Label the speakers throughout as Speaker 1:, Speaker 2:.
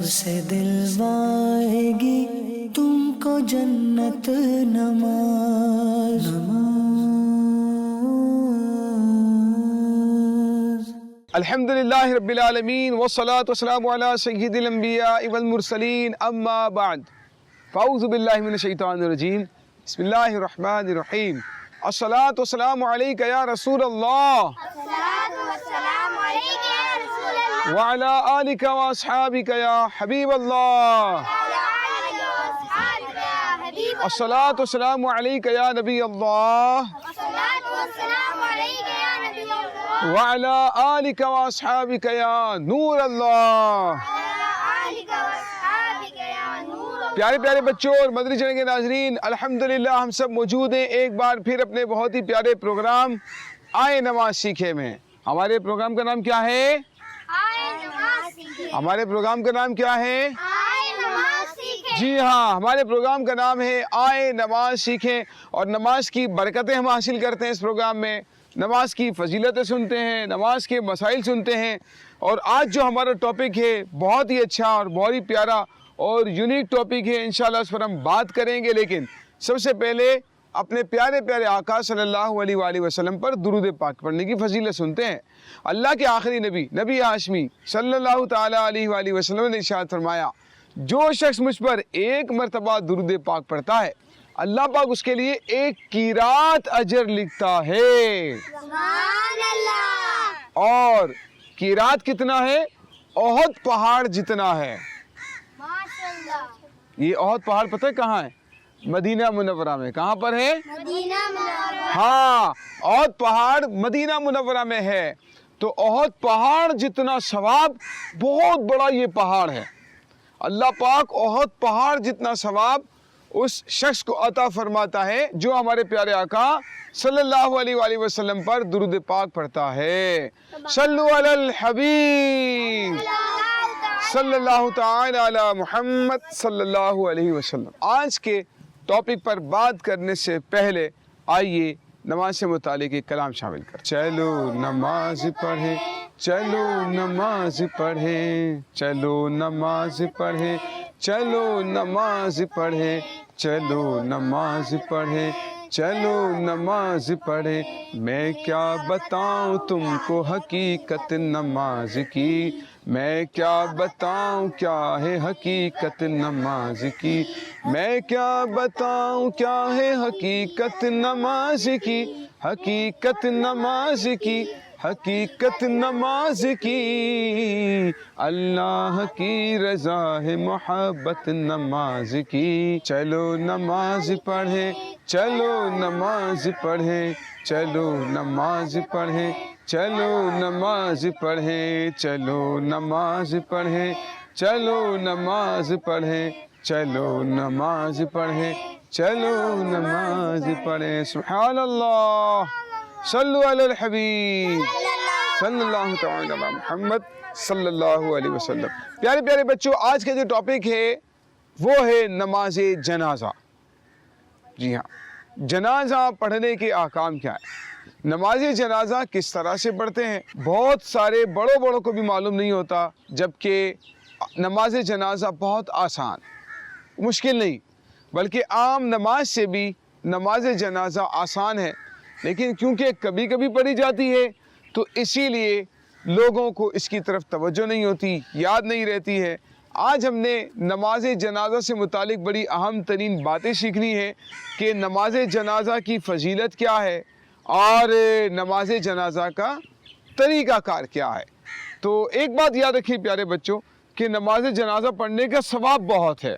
Speaker 1: سب سے دلوائے گی تم کو جنت نماز
Speaker 2: الحمدللہ رب العالمین والصلاة والسلام علی سید الانبیاء والمرسلین اما بعد فاعوذ باللہ من الشیطان الرجیم بسم اللہ الرحمن الرحیم الصلاة والسلام علیکہ یا رسول اللہ وعلی آلک واصحابک یا حبیب اللہ الصلاة والسلام علیکہ یا نبی اللہ وعلی آلک واصحابک یا نور اللہ۔ پیارے پیارے بچوں اور مدنی چینل کے ناظرین، الحمدللہ ہم سب موجود ہیں ایک بار پھر اپنے بہت ہی پیارے پروگرام آئے نماز سیکھے میں۔ ہمارے پروگرام کا نام کیا ہے؟ ہمارے پروگرام کا نام کیا ہے؟ جی ہاں، ہمارے پروگرام کا نام ہے آئے نماز سیکھیں، اور نماز کی برکتیں ہم حاصل کرتے ہیں اس پروگرام میں، نماز کی فضیلتیں سنتے ہیں، نماز کے مسائل سنتے ہیں۔ اور آج جو ہمارا ٹاپک ہے بہت ہی اچھا اور بہت ہی پیارا اور یونیک ٹاپک ہے، انشاءاللہ اس پر ہم بات کریں گے، لیکن سب سے پہلے اپنے پیارے پیارے آقا صلی اللہ علیہ وآلہ وسلم پر درود پاک پڑھنے کی فضیلت سنتے ہیں۔ اللہ کے آخری نبی نبی ہاشمی صلی اللہ تعالیٰ علیہ وآلہ وسلم نے ارشاد فرمایا، جو شخص مجھ پر ایک مرتبہ درود پاک پڑھتا ہے اللہ پاک اس کے لیے ایک قیرات اجر لکھتا ہے۔
Speaker 3: سبحان اللہ۔
Speaker 2: اور قیرات کتنا ہے؟ احد پہاڑ جتنا ہے۔
Speaker 3: ماشاءاللہ۔
Speaker 2: یہ احد پہاڑ پتہ ہے کہاں ہے؟ مدینہ منورہ میں۔ کہاں پر ہے؟
Speaker 3: مدینہ منورہ۔
Speaker 2: ہاں، احد پہاڑ مدینہ منورہ میں ہے۔ تو احد پہاڑ جتنا ثواب، بہت بڑا یہ پہاڑ ہے۔ اللہ پاک احد پہاڑ جتنا ثواب اس شخص کو عطا فرماتا ہے جو ہمارے پیارے آقا صلی اللہ علیہ وآلہ وسلم پر درود پاک پڑھتا ہے۔ صلو علی الحبیب صلی اللہ تعالی علی محمد صلی اللہ علیہ وسلم۔ آج کے ٹاپک پر بات کرنے سے پہلے آئیے نماز سے متعلق ایک کلام شامل کر۔ چلو نماز پڑھیں، چلو نماز پڑھیں، چلو نماز پڑھیں، چلو نماز پڑھیں، چلو نماز پڑھیں، چلو نماز پڑھیں۔ میں کیا بتاؤں تم کو حقیقت نماز کی، میں کیا بتاؤں کیا ہے حقیقت نماز کی، میں کیا بتاؤں کیا ہے حقیقت نماز کی، حقیقت نماز کی، حقیقت نماز کی، اللہ کی رضا ہے محبت نماز کی۔ چلو نماز پڑھیں، چلو نماز پڑھیں، چلو نماز پڑھیں، چلو نماز پڑھیں، چلو نماز پڑھیں، چلو نماز پڑھیں، چلو نماز پڑھیں، چلو نماز پڑھیں۔ سبحان اللہ، صلو علی الحبیب صلی اللہ تعالی علی محمد صلی اللہ علیہ وسلم۔ پیارے پیارے بچوں، آج کا جو ٹاپک ہے وہ ہے نماز جنازہ۔ جی ہاں، جنازہ پڑھنے کے احکام کیا ہے؟ نماز جنازہ کس طرح سے پڑھتے ہیں؟ بہت سارے بڑوں کو بھی معلوم نہیں ہوتا، جبکہ نماز جنازہ بہت آسان، مشکل نہیں، بلکہ عام نماز سے بھی نماز جنازہ آسان ہے، لیکن کیونکہ کبھی کبھی پڑھی جاتی ہے تو اسی لیے لوگوں کو اس کی طرف توجہ نہیں ہوتی، یاد نہیں رہتی ہے۔ آج ہم نے نماز جنازہ سے متعلق بڑی اہم ترین باتیں سیکھنی ہے کہ نماز جنازہ کی فضیلت کیا ہے اور نماز جنازہ کا طریقہ کار کیا ہے۔ تو ایک بات یاد رکھیے پیارے بچوں کہ نماز جنازہ پڑھنے کا ثواب بہت ہے۔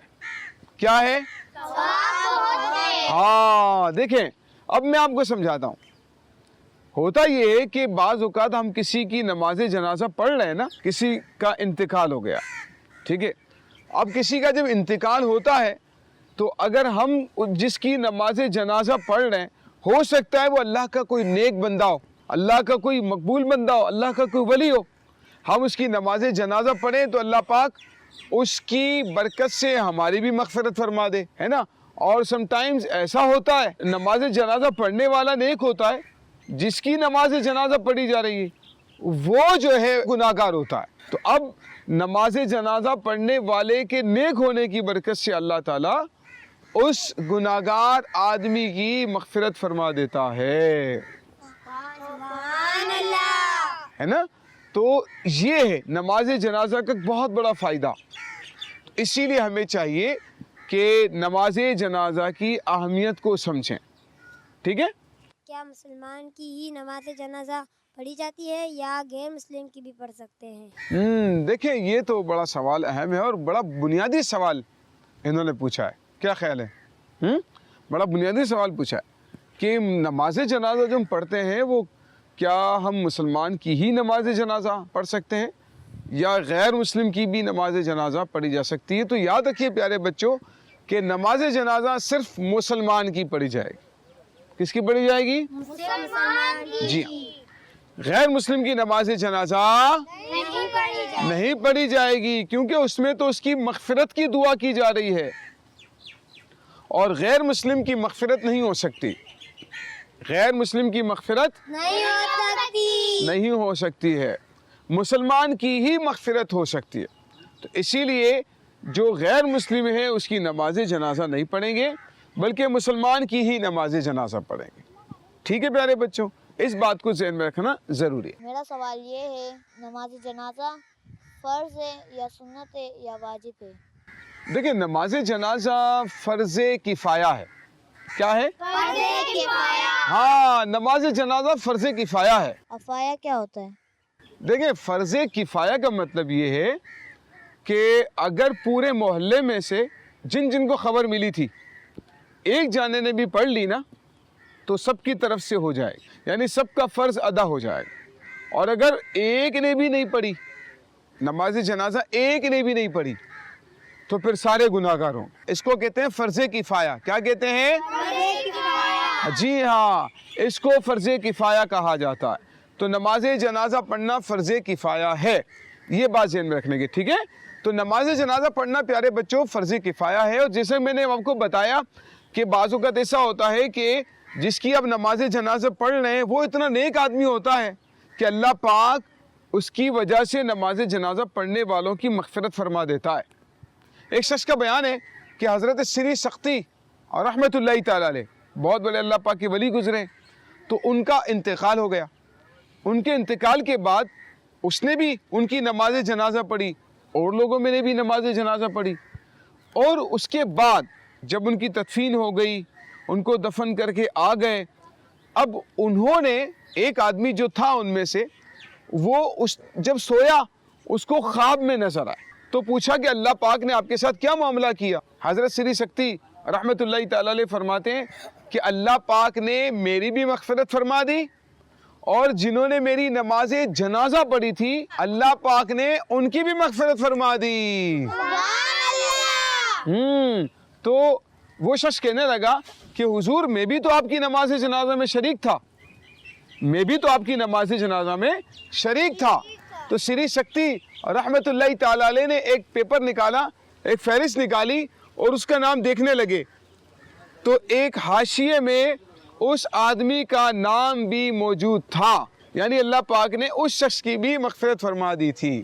Speaker 2: کیا ہے؟ ہاں، دیکھیں اب میں آپ کو سمجھاتا ہوں۔ ہوتا یہ ہے کہ بعض اوقات ہم کسی کی نماز جنازہ پڑھ رہے ہیں نا، کسی کا انتقال ہو گیا، ٹھیک ہے؟ اب کسی کا جب انتقال ہوتا ہے تو اگر ہم جس کی نماز جنازہ پڑھ رہے ہیں، ہو سکتا ہے وہ اللہ کا کوئی نیک بندہ ہو، اللہ کا کوئی مقبول بندہ ہو، اللہ کا کوئی ولی ہو، ہم اس کی نماز جنازہ پڑھیں تو اللہ پاک اس کی برکت سے ہماری بھی مغفرت فرما دے، ہے نا؟ اور سم ٹائمز ایسا ہوتا ہے نماز جنازہ پڑھنے والا نیک ہوتا ہے، جس کی نماز جنازہ پڑھی جا رہی ہے وہ جو ہے گناہگار ہوتا ہے۔ تو اب نماز جنازہ پڑھنے والے کے نیک ہونے کی برکت سے اللہ تعالیٰ اس گناہگار آدمی کی مغفرت فرما دیتا ہے نا. تو یہ ہے نماز جنازہ کا بہت بڑا فائدہ. اسی لیے ہمیں چاہیے کہ نماز جنازہ کی اہمیت کو سمجھیں. ٹھیک ہے.
Speaker 3: کیا مسلمان کی ہی نماز جنازہ پڑھی جاتی ہے یا غیر مسلم کی بھی پڑھ سکتے ہیں؟
Speaker 2: دیکھیں یہ تو بڑا سوال اہم ہے اور بڑا بنیادی سوال انہوں نے پوچھا ہے. کیا خیال ہے؟ بڑا بنیادی سوال پوچھا ہے کہ نماز جنازہ جو ہم پڑھتے ہیں وہ کیا ہم مسلمان کی ہی نماز جنازہ پڑھ سکتے ہیں یا غیر مسلم کی بھی نماز جنازہ پڑھی جا سکتی ہے؟ تو یاد رکھیے پیارے بچوں کہ نماز جنازہ صرف مسلمان کی پڑھی جائے گی. کس کی پڑھی جائے گی؟
Speaker 3: مسلمان کی.
Speaker 2: جی ہاں. غیر مسلم کی نماز جنازہ نہیں پڑھی جائے گی کیونکہ اس میں تو اس کی مغفرت کی دعا کی جا رہی ہے اور غیر مسلم کی مغفرت نہیں ہو سکتی. غیر مسلم کی مغفرت نہیں ہو سکتی ہے. مسلمان کی ہی مغفرت ہو سکتی ہے. تو اسی لیے جو غیر مسلم ہے اس کی نماز جنازہ نہیں پڑھیں گے بلکہ مسلمان کی ہی نماز جنازہ پڑھیں گے. ٹھیک ہے پیارے بچوں، اس بات کو ذہن میں رکھنا ضروری ہے.
Speaker 4: میرا سوال یہ ہے نماز جنازہ فرض ہے یا سنت ہے یا واجب ہے؟
Speaker 2: دیکھیں نماز جنازہ فرض کفایہ ہے. کیا ہے؟ ہاں نماز جنازہ فرض کفایہ ہے.
Speaker 4: افایہ کیا ہوتا ہے؟
Speaker 2: دیکھیں فرض کفایہ کا مطلب یہ ہے کہ اگر پورے محلے میں سے جن جن کو خبر ملی تھی ایک جانے نے بھی پڑھ لی نا تو سب کی طرف سے ہو جائے یعنی سب کا فرض ادا ہو جائے. اور اگر ایک نے بھی نہیں پڑھی نماز جنازہ ایک نے بھی نہیں پڑھی تو پھر سارے گناہگار ہوں. اس کو کہتے ہیں فرض کفایہ. کیا کہتے ہیں؟ جی ہاں اس کو فرض کفایہ کہا جاتا ہے. تو نماز جنازہ پڑھنا فرض کفایہ ہے. یہ بات ذہن میں رکھنے کی. ٹھیک ہے. تو نماز جنازہ پڑھنا پیارے بچوں فرض کفایہ ہے. اور جیسے میں نے آپ کو بتایا کہ بعض اوقات ایسا ہوتا ہے کہ جس کی اب نماز جنازہ پڑھ رہے ہیں وہ اتنا نیک آدمی ہوتا ہے کہ اللہ پاک اس کی وجہ سے نماز جنازہ پڑھنے والوں کی مغفرت فرما دیتا ہے. ایک شخص کا بیان ہے کہ حضرت سری سختی اور رحمت اللہ تعالی علیہ بہت بڑے اللہ پاک کے ولی گزرے تو ان کا انتقال ہو گیا. ان کے انتقال کے بعد اس نے بھی ان کی نماز جنازہ پڑھی اور لوگوں میں نے بھی نماز جنازہ پڑھی. اور اس کے بعد جب ان کی تدفین ہو گئی ان کو دفن کر کے آ گئے. اب انہوں نے ایک آدمی جو تھا ان میں سے وہ جب سویا اس کو خواب میں نظر آئے تو پوچھا کہ اللہ پاک نے آپ کے ساتھ کیا معاملہ کیا؟ حضرت سری سکتی رحمت اللہ تعالی علیہ فرماتے ہیں کہ اللہ پاک نے میری بھی مغفرت فرما دی اور جنہوں نے میری نماز جنازہ پڑھی تھی اللہ پاک نے ان کی بھی مغفرت فرما دی. تو وہ شخص کہنے لگا کہ حضور میں بھی تو آپ کی نماز جنازہ میں شریک تھا. میں بھی تو آپ کی نماز جنازہ میں شریک تھا. تو سری سکتی رحمت اللہ تعالی علیہ نے ایک پیپر نکالا ایک فہرست نکالی اور اس کا نام دیکھنے لگے تو ایک حاشیے میں اس آدمی کا نام بھی موجود تھا. یعنی اللہ پاک نے اس شخص کی بھی مغفرت فرما دی تھی.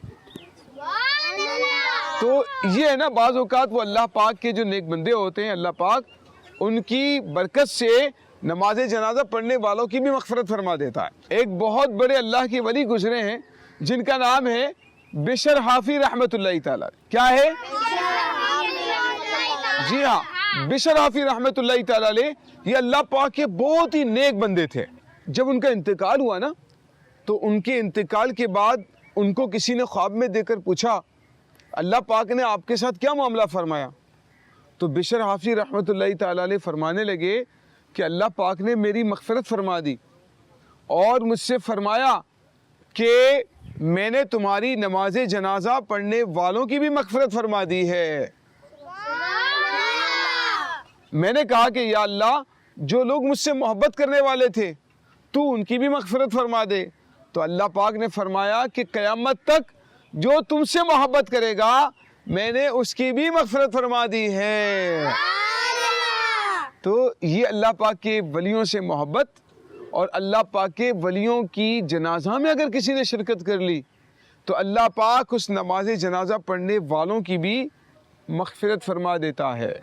Speaker 2: تو یہ ہے نا بعض اوقات وہ اللہ پاک کے جو نیک بندے ہوتے ہیں اللہ پاک ان کی برکت سے نماز جنازہ پڑھنے والوں کی بھی مغفرت فرما دیتا ہے. ایک بہت بڑے اللہ کے ولی گزرے ہیں جن کا نام ہے بشر حافی رحمت اللہ تعالی. کیا ہے؟ جی ہاں بشر حافی رحمت اللہ تعالی علیہ یہ اللہ پاک کے بہت ہی نیک بندے تھے. جب ان کا انتقال ہوا نا تو ان کے انتقال کے بعد ان کو کسی نے خواب میں دے کر پوچھا اللہ پاک نے آپ کے ساتھ کیا معاملہ فرمایا؟ تو بشر حافی رحمت اللہ تعالی علیہ فرمانے لگے کہ اللہ پاک نے میری مغفرت فرما دی اور مجھ سے فرمایا کہ میں نے تمہاری نماز جنازہ پڑھنے والوں کی بھی مغفرت فرما دی ہے. میں نے کہا کہ یا اللہ جو لوگ مجھ سے محبت کرنے والے تھے تو ان کی بھی مغفرت فرما دے. تو اللہ پاک نے فرمایا کہ قیامت تک جو تم سے محبت کرے گا میں نے اس کی بھی مغفرت فرما دی ہے. تو یہ اللہ پاک کے ولیوں سے محبت اور اللہ پاک کے ولیوں کی جنازہ میں اگر کسی نے شرکت کر لی تو اللہ پاک اس نماز جنازہ پڑھنے والوں کی بھی مغفرت فرما دیتا ہے.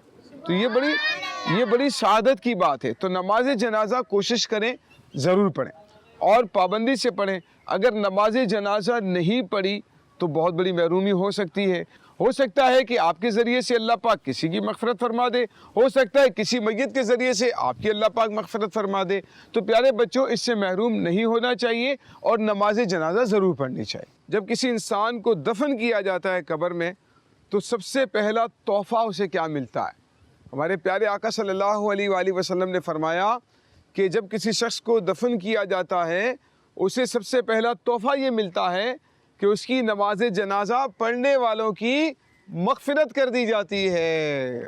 Speaker 2: تو یہ بڑی سعادت کی بات ہے. تو نماز جنازہ کوشش کریں ضرور پڑھیں اور پابندی سے پڑھیں. اگر نماز جنازہ نہیں پڑھی تو بہت بڑی محرومی ہو سکتی ہے. ہو سکتا ہے کہ آپ کے ذریعے سے اللہ پاک کسی کی مغفرت فرما دے, ہو سکتا ہے کسی میت کے ذریعے سے آپ کی اللہ پاک مغفرت فرما دے. تو پیارے بچوں, اس سے محروم نہیں ہونا چاہیے اور نماز جنازہ ضرور پڑھنی چاہیے. جب کسی انسان کو دفن کیا جاتا ہے قبر میں تو سب سے پہلا تحفہ اسے کیا ملتا ہے؟ ہمارے پیارے آقا صلی اللہ علیہ وآلہ وسلم نے فرمایا کہ جب کسی شخص کو دفن کیا جاتا ہے اسے سب سے پہلا تحفہ یہ ملتا ہے کہ اس کی نماز جنازہ پڑھنے والوں کی مغفرت کر دی جاتی ہے.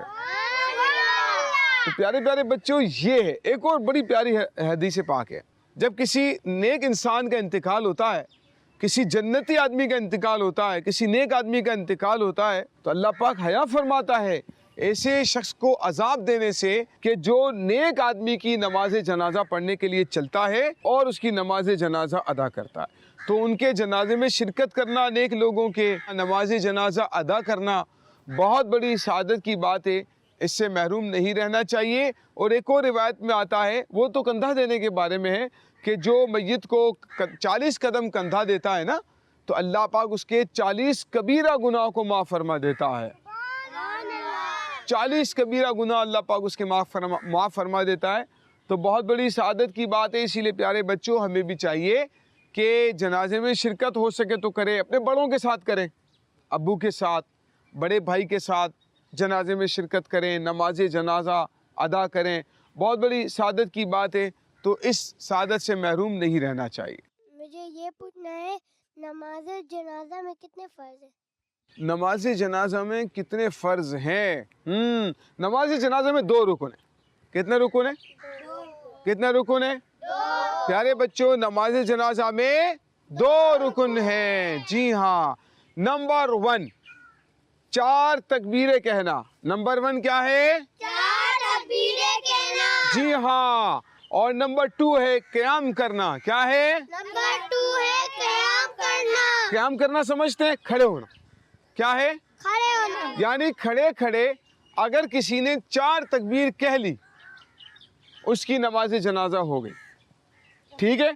Speaker 2: تو پیارے پیارے بچوں, یہ ہے ایک اور بڑی پیاری حدیث پاک ہے. جب کسی نیک انسان کا انتقال ہوتا ہے, کسی جنتی آدمی کا انتقال ہوتا ہے, کسی نیک آدمی کا انتقال ہوتا ہے, تو اللہ پاک حیا فرماتا ہے ایسے شخص کو عذاب دینے سے کہ جو نیک آدمی کی نماز جنازہ پڑھنے کے لیے چلتا ہے اور اس کی نماز جنازہ ادا کرتا ہے. تو ان کے جنازے میں شرکت کرنا, نیک لوگوں کے نماز جنازہ ادا کرنا بہت بڑی سعادت کی بات ہے. اس سے محروم نہیں رہنا چاہیے. اور ایک اور روایت میں آتا ہے, وہ تو کندھا دینے کے بارے میں ہے, کہ جو میت کو 40 قدم کندھا دیتا ہے نا, تو اللہ پاک اس کے 40 کبیرہ گناہ کو معاف فرما دیتا ہے. 40 کبیرہ گناہ اللہ پاک اس کے معاف فرما دیتا ہے. تو بہت بڑی سعادت کی بات ہے. اسی لیے پیارے بچوں, ہمیں بھی چاہیے کہ جنازے میں شرکت ہو سکے تو کریں, اپنے بڑوں کے ساتھ کریں, ابو کے ساتھ, بڑے بھائی کے ساتھ جنازے میں شرکت کریں, نماز جنازہ ادا کریں. بہت بڑی سعادت کی بات ہے. تو اس سعادت سے محروم نہیں رہنا چاہیے.
Speaker 3: مجھے یہ پوچھنا ہے, نماز جنازہ میں کتنے فرض ہیں؟
Speaker 2: نماز جنازہ میں کتنے فرض ہیں؟ نماز جنازہ میں 2 رکن ہیں. کتنے رکن ہیں؟ کتنے رکن ہیں؟ پیارے بچوں, نماز جنازہ میں 2 رکن ہیں. جی ہاں. نمبر 1 4 تکبیریں کہنا. نمبر 1 کیا ہے؟
Speaker 3: 4 تکبیریں کہنا.
Speaker 2: جی ہاں. اور نمبر 2 ہے قیام کرنا. کیا ہے؟
Speaker 3: نمبر 2 ہے قیام کرنا.
Speaker 2: قیام کرنا سمجھتے ہیں؟ کھڑے ہونا. کیا ہے؟
Speaker 3: کھڑے ہونا.
Speaker 2: یعنی کھڑے کھڑے اگر کسی نے 4 تکبیر کہہ لی اس کی نماز جنازہ ہو گئی. ٹھیک ہے.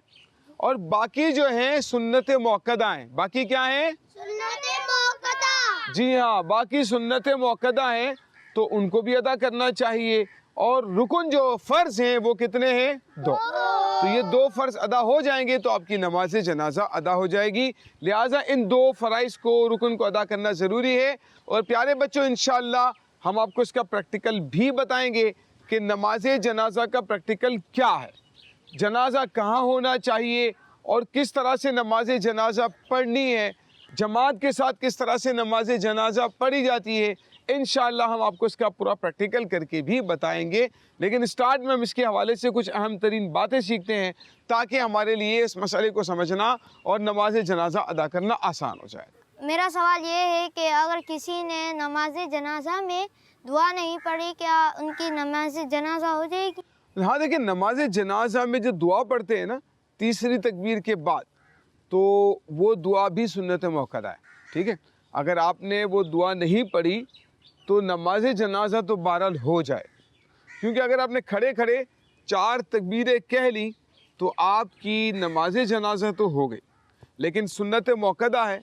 Speaker 2: اور باقی جو ہیں سنت موقدہ ہیں. باقی کیا ہیں؟
Speaker 3: سنت موقدہ.
Speaker 2: جی ہاں, باقی سنت موقدہ ہیں تو ان کو بھی ادا کرنا چاہیے. اور رکن جو فرض ہیں وہ کتنے ہیں؟ 2. تو یہ 2 فرض ادا ہو جائیں گے تو آپ کی نماز جنازہ ادا ہو جائے گی. لہٰذا ان 2 فرائض کو, رکن کو ادا کرنا ضروری ہے. اور پیارے بچوں, انشاءاللہ ہم آپ کو اس کا پریکٹیکل بھی بتائیں گے کہ نماز جنازہ کا پریکٹیکل کیا ہے, جنازہ کہاں ہونا چاہیے اور کس طرح سے نماز جنازہ پڑھنی ہے, جماعت کے ساتھ کس طرح سے نماز جنازہ پڑھی جاتی ہے. انشاءاللہ ہم آپ کو اس کا پورا پریکٹیکل کر کے بھی بتائیں گے. لیکن اسٹارٹ میں ہم اس کے حوالے سے کچھ اہم ترین باتیں سیکھتے ہیں تاکہ ہمارے لیے اس مسئلے کو سمجھنا اور نماز جنازہ ادا کرنا آسان ہو جائے.
Speaker 4: میرا سوال یہ ہے کہ اگر کسی نے نماز جنازہ میں دعا نہیں پڑھی, کیا ان کی نماز جنازہ ہو جائے گی؟
Speaker 2: ہاں دیکھیں, نماز جنازہ میں جو دعا پڑھتے ہیں نا 3ری تکبیر کے بعد, تو وہ دعا بھی سنت موقدہ ہے. ٹھیک ہے. اگر آپ نے وہ دعا نہیں پڑھی تو نماز جنازہ تو بہرحال ہو جائے, کیونکہ اگر آپ نے کھڑے کھڑے 4 تکبیریں کہہ لی تو آپ کی نماز جنازہ تو ہو گئی, لیکن سنت موقدہ ہے,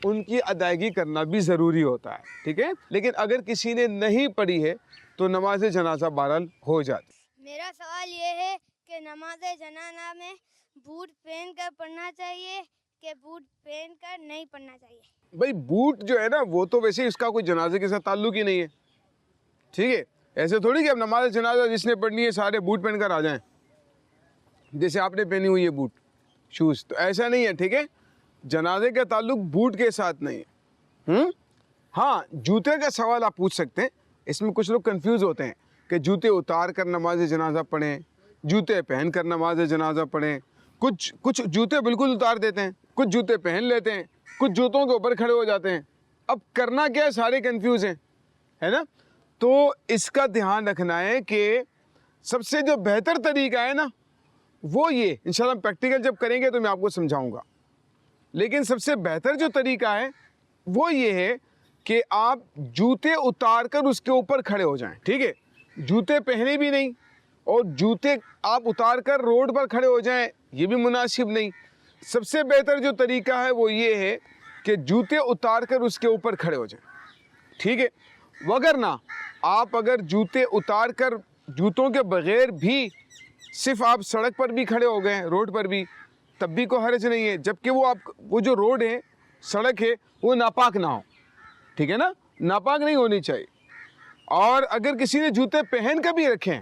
Speaker 2: ان کی ادائیگی کرنا بھی ضروری ہوتا ہے. ٹھیک ہے. لیکن اگر کسی نے نہیں پڑھی ہے تو نماز جنازہ بہرحال ہو جاتی.
Speaker 3: میرا سوال یہ ہے کہ نماز جنازہ میں بوٹ پہن کر پڑھنا چاہیے کہ بوٹ پہن کر نہیں پڑھنا چاہیے؟
Speaker 2: بھائی بوٹ جو ہے نا وہ تو ویسے اس کا کوئی جنازے کے ساتھ تعلق ہی نہیں ہے. ٹھیک ہے. ایسے تھوڑی کہ اب نماز جنازہ جس نے پڑھنی ہے سارے بوٹ پہن کر آ جائیں, جیسے آپ نے پہنی ہوئی ہے بوٹ شوز, تو ایسا نہیں ہے. ٹھیک ہے. جنازے کا تعلق بوٹ کے ساتھ نہیں ہے. ہاں, جوتے کا سوال آپ پوچھ سکتے ہیں. اس میں کچھ لوگ کنفیوز ہوتے ہیں کہ جوتے اتار کر نماز جنازہ پڑھیں, جوتے پہن کر نماز جنازہ پڑھیں. کچھ جوتے بالکل اتار دیتے ہیں, کچھ جوتے پہن لیتے ہیں, کچھ جوتوں کے اوپر کھڑے ہو جاتے ہیں. اب کرنا کیا ہے, سارے کنفیوز ہیں, ہے نا. تو اس کا دھیان رکھنا ہے کہ سب سے جو بہتر طریقہ ہے نا وہ یہ, انشاءاللہ پریکٹیکل جب کریں گے تو میں آپ کو سمجھاؤں گا. لیکن سب سے بہتر جو طریقہ ہے وہ یہ ہے کہ آپ جوتے اتار کر اس کے اوپر کھڑے ہو جائیں. ٹھیک ہے, جوتے پہنے بھی نہیں اور جوتے آپ اتار کر روڈ پر کھڑے ہو جائیں, یہ بھی مناسب نہیں. سب سے بہتر جو طریقہ ہے وہ یہ ہے کہ جوتے اتار کر اس کے اوپر کھڑے ہو جائیں. ٹھیک ہے, وگرنہ آپ اگر جوتے اتار کر جوتوں کے بغیر بھی صرف آپ سڑک پر بھی کھڑے ہو گئے, روڈ پر بھی, تب بھی کوئی حرج نہیں ہے, جبکہ وہ جو روڈ ہے, سڑک ہے, وہ ناپاک نہ ہو. ٹھیک ہے نا, ناپاک نہیں ہونی چاہیے. اور اگر کسی نے جوتے پہن کر بھی رکھیں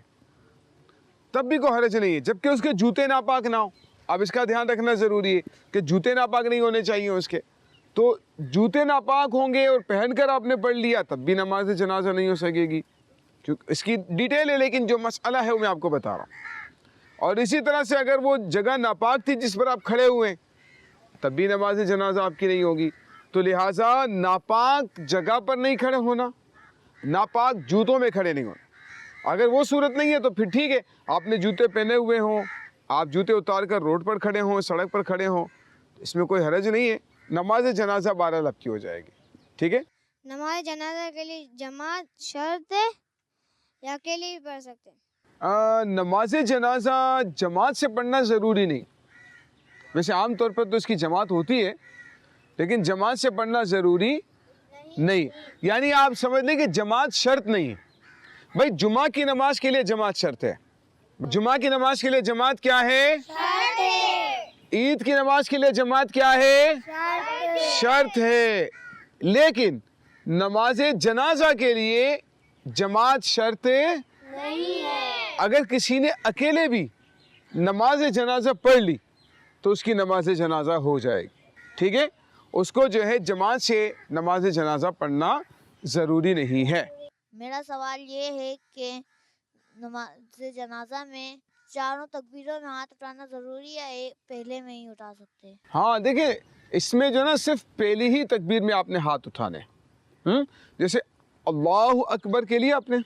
Speaker 2: تب بھی کوئی حرج نہیں ہے, جبکہ اس کے جوتے ناپاک نہ ہو. اب اس کا دھیان رکھنا ضروری ہے کہ جوتے ناپاک نہیں ہونے چاہیے اس کے. تو جوتے ناپاک ہوں گے اور پہن کر آپ نے پڑھ لیا تب بھی نماز جنازہ نہیں ہو سکے گی, کیونکہ اس کی ڈیٹیل ہے, لیکن جو مسئلہ ہے وہ میں آپ کو بتا رہا ہوں. اور اسی طرح سے اگر وہ جگہ ناپاک تھی جس پر آپ کھڑے ہوئے ہیں تب بھی نماز جنازہ آپ کی نہیں ہوگی. تو لہٰذا ناپاک جگہ پر نہیں کھڑے ہونا, ناپاک جوتوں میں کھڑے نہیں ہونا. اگر وہ صورت نہیں ہے تو پھر ٹھیک ہے, آپ نے جوتے پہنے ہوئے ہوں, آپ جوتے اتار کر روڈ پر کھڑے ہوں, سڑک پر کھڑے ہوں, اس میں کوئی حرج نہیں ہے. نماز جنازہ بہرحال آپ کی ہو جائے گی. ٹھیک ہے,
Speaker 3: نماز جنازہ کے لیے جماعت شرط ہے یا اکیلے بھی پڑھ سکتے ہیں؟
Speaker 2: نماز جنازہ جماعت سے پڑھنا ضروری نہیں. ویسے عام طور پر تو اس کی جماعت ہوتی ہے, لیکن جماعت سے پڑھنا ضروری نہیں. یعنی آپ سمجھ لیں کہ جماعت شرط نہیں ہے. بھائی جمعہ کی نماز کے لیے جماعت شرط ہے. جمعہ کی نماز کے لیے جماعت کیا ہے؟
Speaker 3: شرط ہے.
Speaker 2: عید کی نماز کے لیے جماعت کیا ہے؟ شرط ہے. لیکن نماز جنازہ کے لیے جماعت شرط
Speaker 3: نہیں ہے.
Speaker 2: اگر کسی نے اکیلے بھی نماز جنازہ پڑھ لی تو اس کی نماز جنازہ ہو جائے گی. ٹھیک ہے, اس کو جو ہے جماعت سے نماز جنازہ پڑھنا ضروری نہیں ہے.
Speaker 4: میرا سوال یہ ہے کہ نماز جنازہ میں چاروں تکبیروں میں ہاتھ اٹھانا ضروری ہے, پہلے میں ہی اٹھا سکتے ہیں؟
Speaker 2: ہاں دیکھیں, اس میں جو نا صرف پہلی ہی تکبیر میں آپ نے ہاتھ اٹھانے. جیسے اللہ اکبر کے لیے آپ نے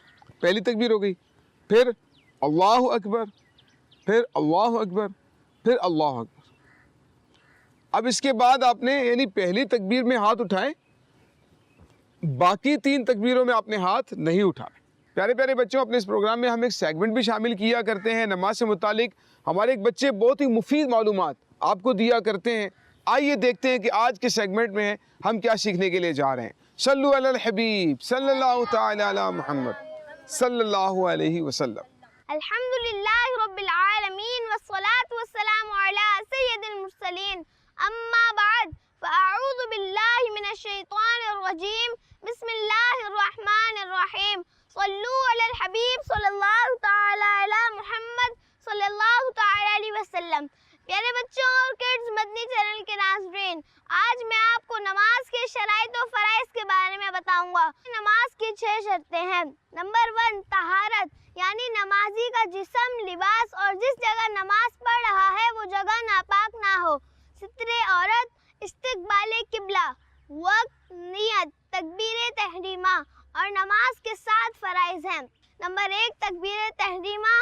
Speaker 2: پہلی تکبیر ہو گئی, پھر اللہ اکبر, پھر اللہ اکبر, پھر اللہ اکبر. اب اس کے بعد آپ نے یعنی پہلی تکبیر میں ہاتھ اٹھائے, باقی 3 تکبیروں میں آپ نے ہاتھ نہیں اٹھائے. پیارے پیارے بچوں, اپنے اس پروگرام میں ہم ایک سیگمنٹ بھی شامل کیا کرتے ہیں نماز سے متعلق. ہمارے ایک بچے بہت ہی مفید معلومات آپ کو دیا کرتے ہیں. آئیے دیکھتے ہیں کہ آج کے سیگمنٹ میں ہم کیا سیکھنے کے لیے جا رہے ہیں. صلو علی الحبیب صلی اللہ تعالی علی محمد صلی اللہ علیہ وسلم.
Speaker 3: الحمدللہ رب العالمین والصلاة والسلام علی سید المرسلین, اما بعد فاعوذ باللہ من الشیطان الرجیم, بسم اللہ الرحمن الرحیم. صلو علی الحبیب صلی اللہ تعالی علی محمد صلی اللہ تعالی علیہ وسلم. پیارے بچوں اور کڈز مدنی چینل کے ناظرین, آج میں آپ کو نماز کے شرائط و فرائض کے بارے میں بتاؤں گا. نماز کی 6 شرطیں ہیں. نمبر 1 طہارت, یعنی نمازی کا جسم, لباس اور جس جگہ نماز پڑھ رہا ہے وہ جگہ ناپاک نہ ہو. ستر عورت, استقبال قبلہ, وقت, نیت, تکبیر تحریمہ اور نماز کے 7 فرائض ہیں. نمبر 1 تکبیر تحریمہ.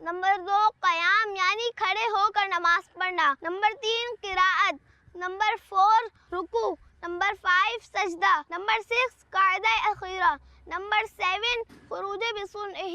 Speaker 3: نمبر 2 قیام, یعنی کھڑے ہو کر نماز پڑھنا. نمبر 3 قراءت. نمبر 4 رکوع. نمبر 5 سجدہ. نمبر 6 قاعدہ اخیرہ. نمبر 7 خروج بسنہ,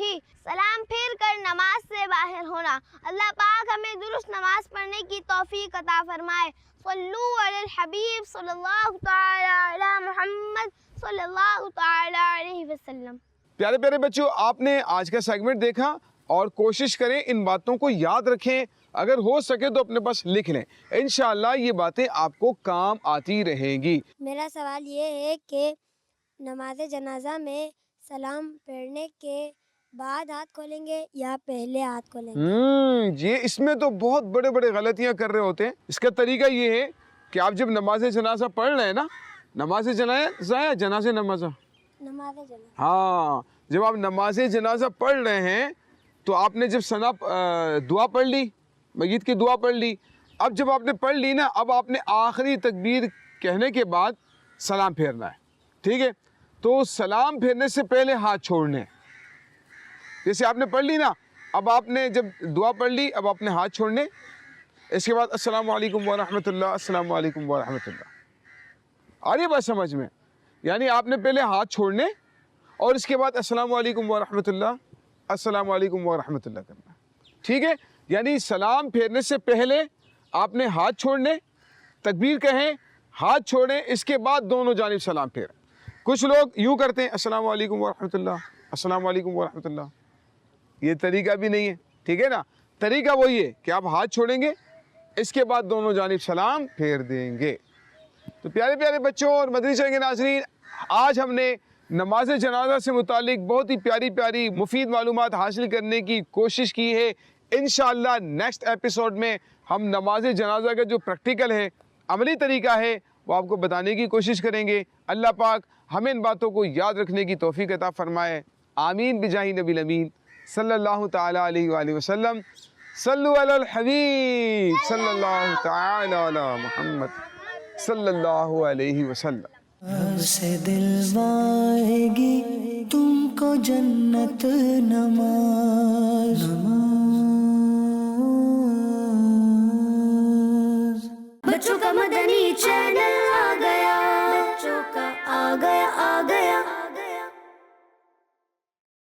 Speaker 3: سلام پھیر کر نماز سے باہر ہونا. اللہ پاک ہمیں درست نماز پڑھنے کی توفیق عطا فرمائے. صلو علی الحبیب صلی اللہ تعالی علی محمد صلی اللہ تعالی علیہ وسلم.
Speaker 2: پیارے پیارے بچوں, آپ نے آج کا سیگمنٹ دیکھا اور کوشش کریں ان باتوں کو یاد رکھیں. اگر ہو سکے تو اپنے پاس لکھ لیں, انشاءاللہ یہ باتیں آپ کو کام آتی رہیں گی.
Speaker 3: میرا سوال یہ ہے کہ نماز جنازہ میں سلام پھیرنے کے بعد ہاتھ کھولیں گے یا پہلے ہاتھ کھولیں گے؟
Speaker 2: یہ اس میں تو بہت بڑے بڑے غلطیاں کر رہے ہوتے ہیں. اس کا طریقہ یہ ہے کہ آپ جب نماز جنازہ پڑھ رہے ہیں نا, نماز جنازہ یا جنازہ نماز,
Speaker 3: نماز جنازہ,
Speaker 2: ہاں, جب آپ نماز جنازہ پڑھ رہے ہیں تو آپ نے جب دعا پڑھ لی, میت کی دعا پڑھ لی, اب جب آپ نے پڑھ لی نا, اب آپ نے آخری تکبیر کہنے کے بعد سلام پھیرنا ہے. ٹھیک ہے, تو سلام پھیرنے سے پہلے ہاتھ چھوڑنے. جیسے آپ نے پڑھ لی نا, اب آپ نے جب دعا پڑھ لی, اب آپ نے ہاتھ چھوڑنے. اس کے بعد السلام علیکم ورحمۃ اللہ، السلام علیکم ورحمۃ اللہ۔ آ رہی ہے بات سمجھ میں؟ یعنی آپ نے پہلے ہاتھ چھوڑنے اور اس کے بعد السلام علیکم ورحمۃ اللہ، السلام علیکم ورحمۃ اللہ کرنا، ٹھیک ہے؟ یعنی سلام پھیرنے سے پہلے آپ نے ہاتھ چھوڑنے، تکبیر کہیں، ہاتھ چھوڑیں، اس کے بعد دونوں جانب سلام پھیریں۔ کچھ لوگ یوں کرتے ہیں السلام علیکم ورحمۃ اللہ، السلام علیکم ورحمۃ اللہ، یہ طریقہ بھی نہیں ہے، ٹھیک ہے نا؟ طریقہ وہی ہے کہ آپ ہاتھ چھوڑیں گے، اس کے بعد دونوں جانب سلام پھیر دیں گے۔ تو پیارے پیارے بچوں اور مدرسہ کے ناظرین، آج ہم نے نماز جنازہ سے متعلق بہت ہی پیاری پیاری مفید معلومات حاصل کرنے کی کوشش کی ہے۔ انشاءاللہ نیکسٹ ایپیسوڈ میں ہم نماز جنازہ کا جو پریکٹیکل ہے، عملی طریقہ ہے، وہ آپ کو بتانے کی کوشش کریں گے۔ اللہ پاک ہمیں ان باتوں کو یاد رکھنے کی توفیق عطا فرمائے، آمین بجاہ نبی الامین صلی اللہ تعالی علیہ وآلہ وسلم۔ صلو علی الحبیب صلی اللہ تعالی علی محمد صلی اللہ علیہ وسلم۔
Speaker 1: اب سے دلوائے گی تم کو جنت نماز۔ بچوں کا مدنی چینل آ گیا، بچوں کا آ گیا